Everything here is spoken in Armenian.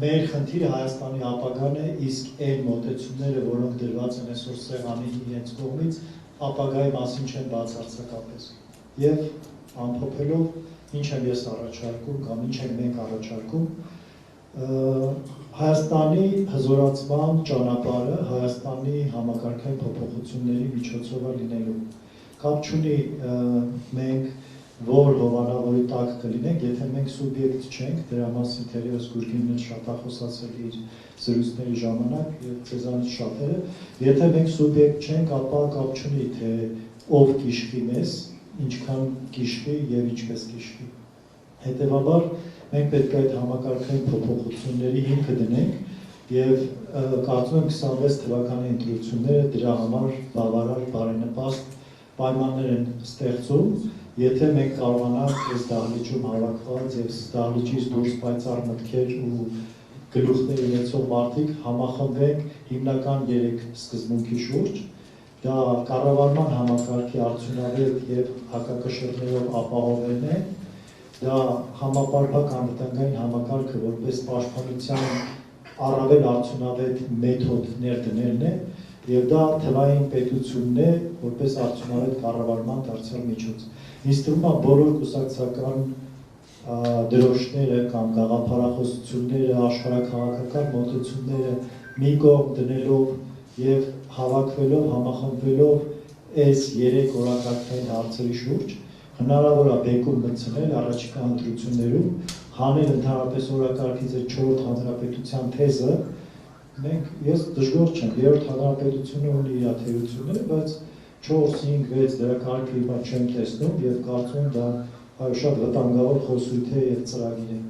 Մեր խնդիրը Հայաստանի ապագան է, իսկ այն մոտեցումները, որոնք դրված են այսօր սեղանին իրենց կողմից, ապագայի մասին չեն բացարձակապես։ Եվ ամփոփելով, ինչ եմ ես առաջարկում կամ ինչ ենք մենք առաջարկում, Հայաստանի հզորացման ճանապարհը Հայաստանի համակարգային փոփոխությունների միջոցով է լինելու։ Կապ չունի մենք որ հովանավորի տակ կլինենք, եթե մենք սուբյեկտ չենք, դրա մասին թերևս Գուրգենն շատ է խոսացել իր զրույցների ժամանակ, ձեզանից շատերը, եթե մենք սուբյեկտ չենք, ապա կապ չունի, թե ով կիշխի մեզ, ինչքան կիշխի եւ ինչպես կիշխի։ Հետևաբար մենք պետք է այդ համակարգային փոփոխությունների հիմքը դնենք եւ կարծում եմ 26 թվականի ընտրությունները դրա համար բավարար բարենպաստ պայմաններ են ստեղծում, եթե մենք կարողանանք այս դահլիճում հավաքված եւ դահլիճից դուրս պայծառ մտքեր ու գլուխներ ունեցող մարդիկ համախմբենք հիմնական 3 սկզբունքի շուրջ, դա կառավարման համակարգի արդյունավետ եւ հակակշռներով ապահովելն է, դա համապարփակ անվտանգային համակարգը որպես պաշտպանության առավել արդյունավետ մեթոդ ներդնելն է եւ դա թվային պետությունն է որպես արդյունավետ կառավարման դարձյալ միջոց։ Ինձ թվում է բոլոր կուսակցական դրոշները կամ գաղափարախոսությունները, աշխարհաքաղաքական մոտեցումները մի կողմ դնելով եւ հավաքվելով, համախմբվելով այս 3 օրակարգային հարցերի շուրջ հնարավոր է բեկում մտցնել առաջիկա ընտրություններում, հանել ընդհանրապես օրակարգից այդ 4 հանրապետության թեզը, ես դժգոհ չեմ, 3-րդ հանրապետությունը ունի իր թերությունները, բայց 4, 5, 6 դրա կարգը հիմա չեմ տեսնում եւ կարծում եմ դա շատ վտանգավոր խոսույթ է եւ ծրագիր է։